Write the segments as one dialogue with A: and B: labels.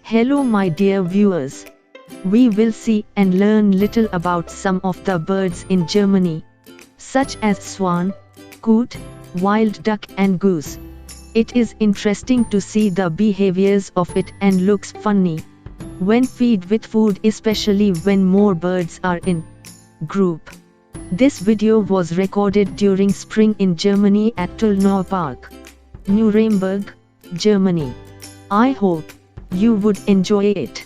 A: Hello my dear viewers. We will see and learn little about some of the birds in Germany, such as swan, coot, wild duck and goose. It is interesting to see the behaviors of it and looks funny when feed with food, especially when more birds are in group. This video was recorded during spring in Germany at Tullnaupark, Nuremberg, Germany. I hope you would enjoy it.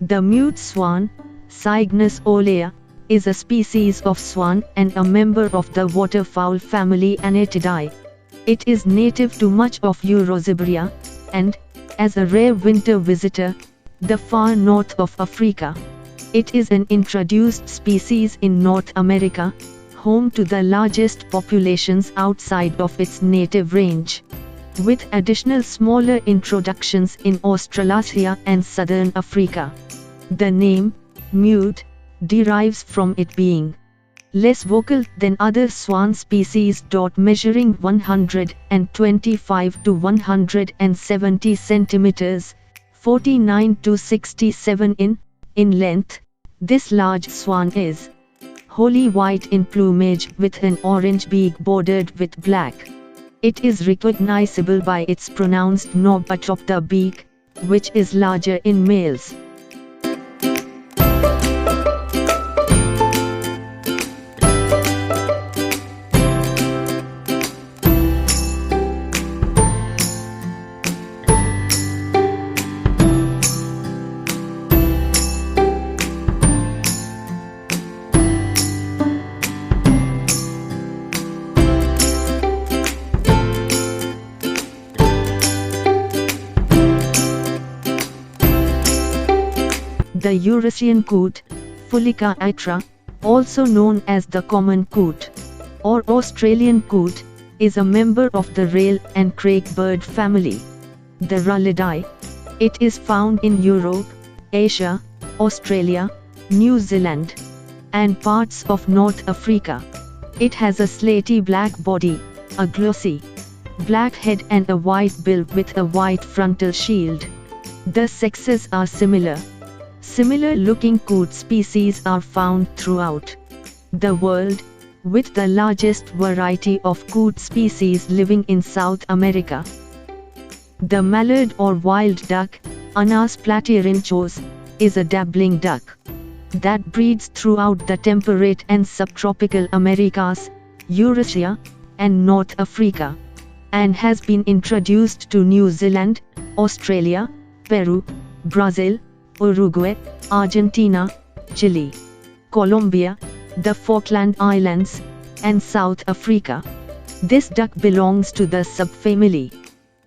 A: The mute swan, Cygnus olea, is a species of swan and a member of the waterfowl family Annatidae. It is native to much of Eurasian, and, as a rare winter visitor, the far north of Africa. It is an introduced species in North America, home to the largest populations outside of its native range, with additional smaller introductions in Australasia and southern Africa. The name, mute, derives from it being less vocal than other swan species. Measuring 125 to 170 centimeters, 49 to 67 in length, this large swan is wholly white in plumage with an orange beak bordered with black. It is recognizable by its pronounced knob atop the beak, which is larger in males. The Eurasian coot, Fulica itra, also known as the common coot, or Australian coot, is a member of the rail and crake bird family, the Rallidae. It is found in Europe, Asia, Australia, New Zealand, and parts of North Africa. It has a slaty black body, a glossy black head and a white bill with a white frontal shield. The sexes are similar. Similar-looking coot species are found throughout the world, with the largest variety of coot species living in South America. The mallard or wild duck, Anas platyrinchos, is a dabbling duck that breeds throughout the temperate and subtropical Americas, Eurasia, and North Africa, and has been introduced to New Zealand, Australia, Peru, Brazil, Uruguay, Argentina, Chile, Colombia, the Falkland Islands, and South Africa. This duck belongs to the subfamily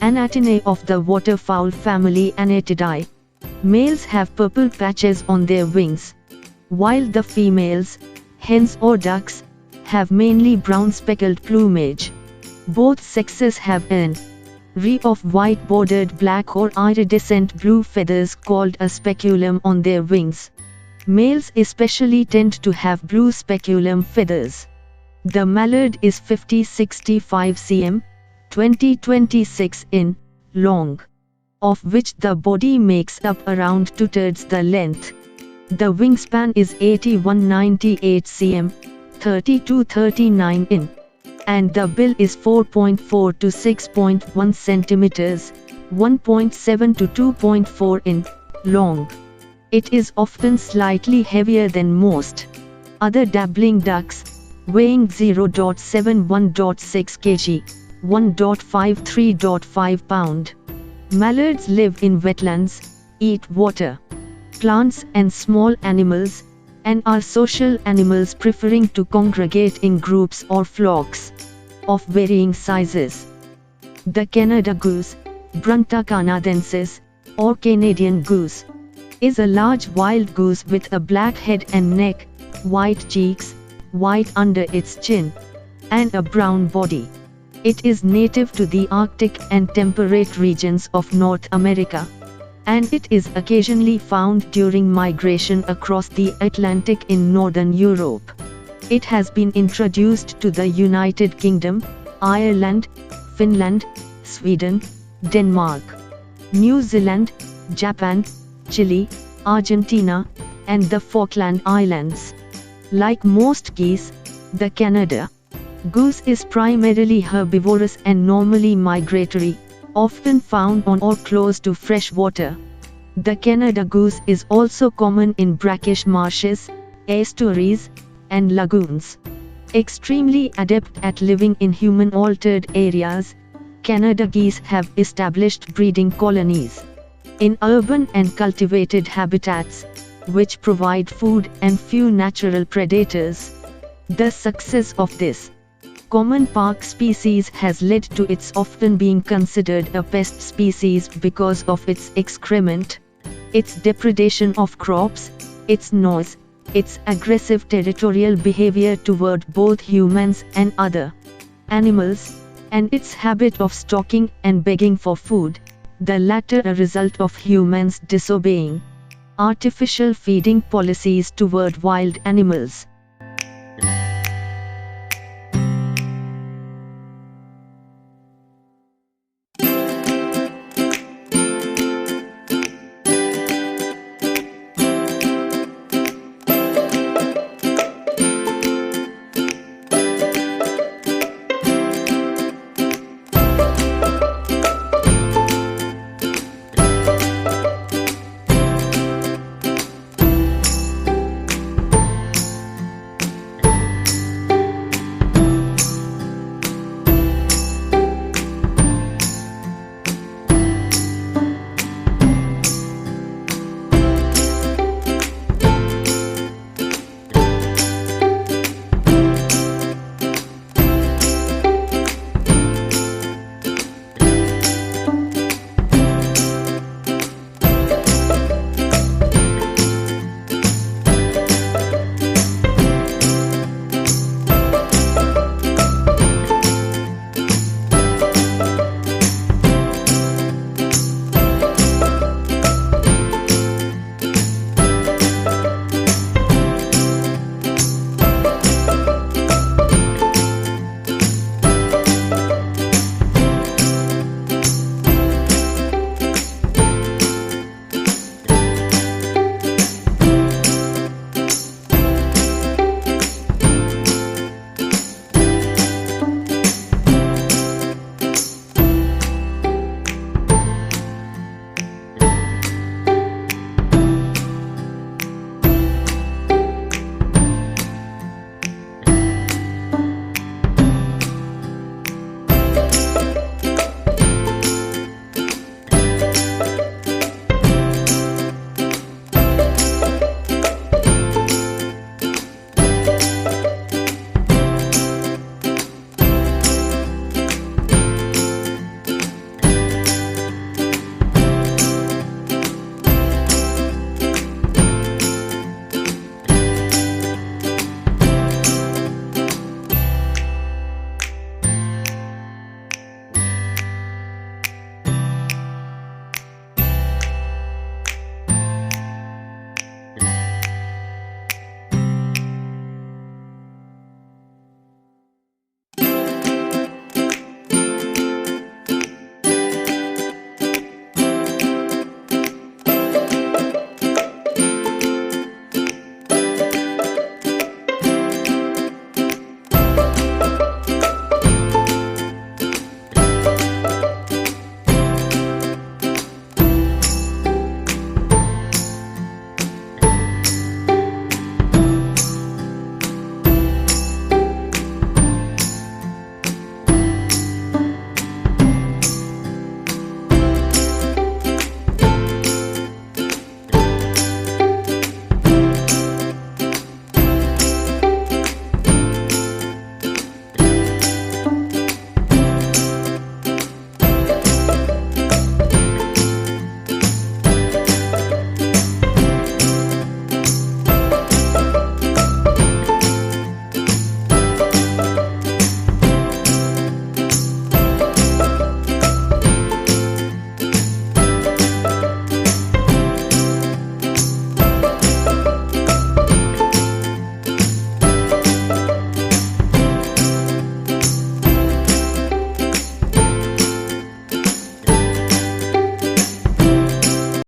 A: Annatidae of the waterfowl family Annatidae. Males have purple patches on their wings, while the females, hens or ducks, have mainly brown speckled plumage. Both sexes have an array of white bordered black or iridescent blue feathers called a speculum on their wings. Males especially tend to have blue speculum feathers. The mallard is 50-65 cm, 20-26 in long, of which the body makes up around 2/3 the length. The wingspan is 81-98 cm, 30-39 in, and the bill is 4.4 to 6.1 centimeters, 1.7 to 2.4 in long. It is often slightly heavier than most other dabbling ducks, weighing 0.71.6 kg, 1.53.5 pound. Mallards live in wetlands, eat water, plants and small animals, and are social animals preferring to congregate in groups or flocks of varying sizes. The Canada goose, Brunta canadensis, or Canadian goose, is a large wild goose with a black head and neck, white cheeks, white under its chin, and a brown body. It is native to the Arctic and temperate regions of North America, and it is occasionally found during migration across the Atlantic in northern Europe. It has been introduced to the United Kingdom, Ireland, Finland, Sweden, Denmark, New Zealand, Japan, Chile, Argentina, and the Falkland Islands. Like most geese, the Canada goose is primarily herbivorous and normally migratory, often found on or close to fresh water. The Canada goose is also common in brackish marshes, estuaries, and lagoons. Extremely adept at living in human-altered areas, Canada geese have established breeding colonies in urban and cultivated habitats, which provide food and few natural predators. The success of this common park species has led to its often being considered a pest species because of its excrement, its depredation of crops, its noise, its aggressive territorial behavior toward both humans and other animals, and its habit of stalking and begging for food, the latter a result of humans disobeying artificial feeding policies toward wild animals.